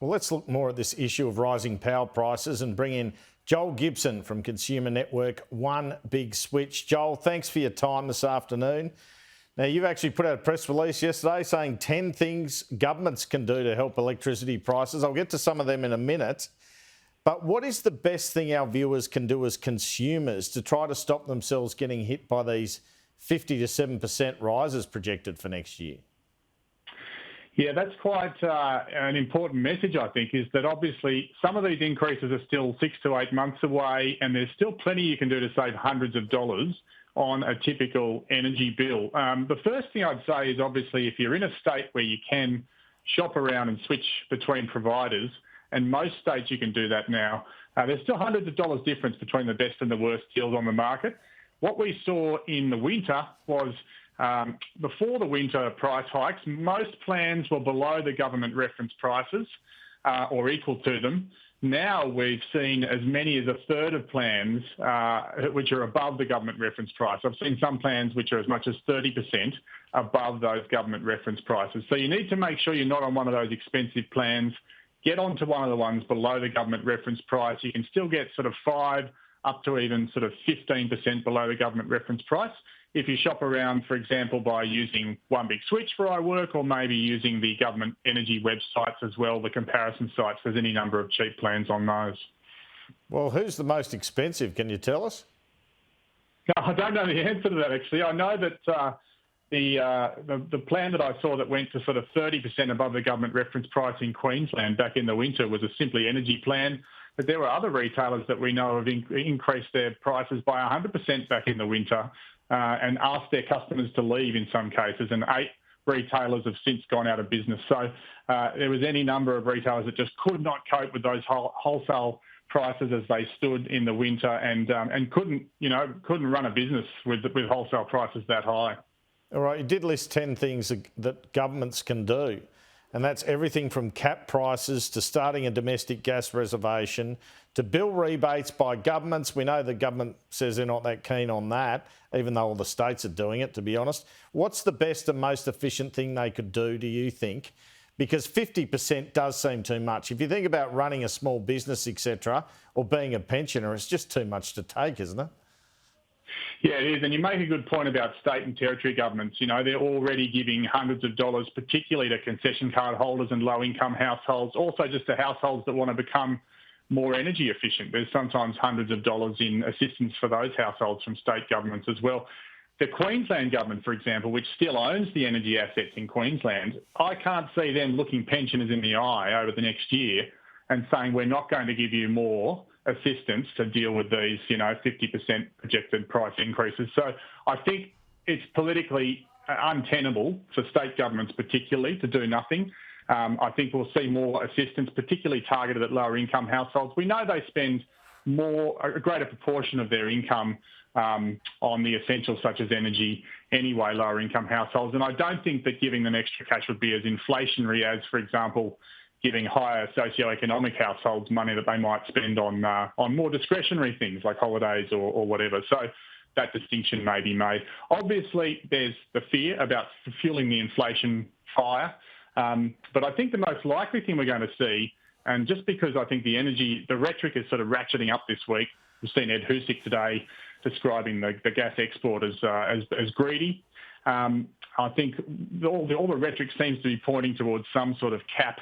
Well, let's look more at this issue of rising power prices and bring in Joel Gibson from Consumer Network One Big Switch. Joel, thanks for your time this afternoon. Now, you've actually put out a press release yesterday saying 10 things governments can do to help electricity prices. I'll get to some of them in a minute. But what is the best thing our viewers can do as consumers to try to stop themselves getting hit by these 50 to 7% rises projected for next year? Yeah, that's quite an important message, I think, is that obviously some of these increases are still 6 to 8 months away, and there's still plenty you can do to save hundreds of dollars on a typical energy bill. The first thing I'd say is obviously if you're in a state where you can shop around and switch between providers, and most states you can do that now, there's still hundreds of dollars difference between the best and the worst deals on the market. What we saw in the winter was before the winter price hikes, most plans were below the government reference prices or equal to them. Now we've seen as many as a third of plans which are above the government reference price. I've seen some plans which are as much as 30% above those government reference prices. So you need to make sure you're not on one of those expensive plans. Get onto one of the ones below the government reference price. You can still get sort of 5 up to even sort of 15% below the government reference price. If you shop around, for example, by using One Big Switch for iWork or maybe using the government energy websites as well, the comparison sites, there's any number of cheap plans on those. Well, who's the most expensive? Can you tell us? I don't know the answer to that, actually. I know that the plan that I saw that went to sort of 30% above the government reference price in Queensland back in the winter was a Simply Energy plan. But there were other retailers that we know have increased their prices by 100% back in the winter and asked their customers to leave in some cases. And 8 retailers have since gone out of business. So there was any number of retailers that just could not cope with those wholesale prices as they stood in the winter and couldn't run a business with wholesale prices that high. All right, you did list 10 things that governments can do. And that's everything from cap prices to starting a domestic gas reservation to bill rebates by governments. We know the government says they're not that keen on that, even though all the states are doing it, to be honest. What's the best and most efficient thing they could do, do you think? Because 50% does seem too much. If you think about running a small business, etc., or being a pensioner, it's just too much to take, isn't it? Yeah, it is. And you make a good point about state and territory governments. You know, they're already giving hundreds of dollars, particularly to concession card holders and low-income households, also just to households that want to become more energy efficient. There's sometimes hundreds of dollars in assistance for those households from state governments as well. The Queensland government, for example, which still owns the energy assets in Queensland, I can't see them looking pensioners in the eye over the next year and saying we're not going to give you more assistance to deal with these, 50% projected price increases. So I think it's politically untenable for state governments particularly to do nothing. I think we'll see more assistance, particularly targeted at lower income households. We know they spend a greater proportion of their income on the essentials such as energy anyway, lower income households. And I don't think that giving them extra cash would be as inflationary as, for example, giving higher socioeconomic households money that they might spend on more discretionary things like holidays or whatever. So that distinction may be made. Obviously, there's the fear about fueling the inflation fire. But I think the most likely thing we're going to see, and just because I think the rhetoric is sort of ratcheting up this week, we've seen Ed Husic today describing the gas export as greedy. I think all the rhetoric seems to be pointing towards some sort of cap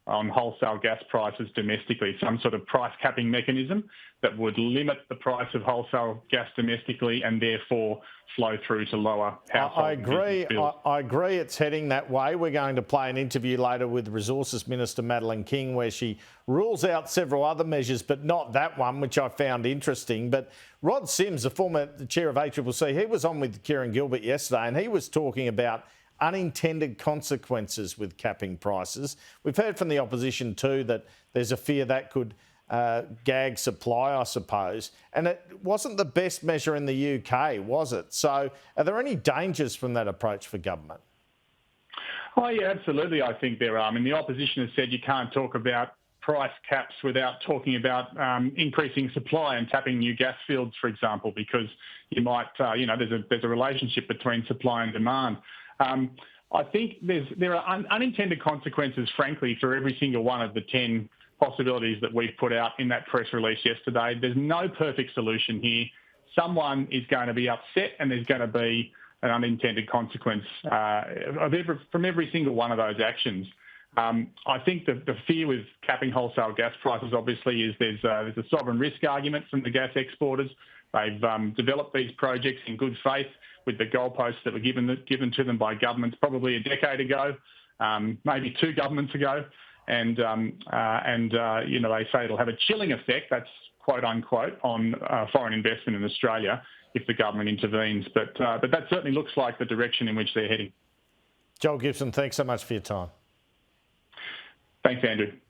on wholesale gas prices domestically, some sort of price capping mechanism that would limit the price of wholesale gas domestically and therefore flow through to lower household bills. I agree it's heading that way. We're going to play an interview later with Resources Minister Madeleine King where she rules out several other measures, but not that one, which I found interesting. But Rod Sims, the former chair of ACCC, he was on with Kieran Gilbert yesterday and he was talking about unintended consequences with capping prices. We've heard from the opposition too that there's a fear that could gag supply, I suppose. And it wasn't the best measure in the UK, was it? So are there any dangers from that approach for government? Oh, yeah, absolutely. I think there are. I mean, the opposition has said you can't talk about price caps without talking about increasing supply and tapping new gas fields, for example, because you might, there's a relationship between supply and demand. I think there are unintended consequences, frankly, for every single one of the 10 possibilities that we've put out in that press release yesterday. There's no perfect solution here. Someone is going to be upset, and there's going to be an unintended consequence from every single one of those actions. I think the fear with capping wholesale gas prices, obviously, is there's a sovereign risk argument from the gas exporters. They've developed these projects in good faith with the goalposts that were given to them by governments probably a decade ago, maybe 2 governments ago, and they say it'll have a chilling effect. That's quote unquote on foreign investment in Australia if the government intervenes. But that certainly looks like the direction in which they're heading. Joel Gibson, thanks so much for your time. Thanks, Andrew.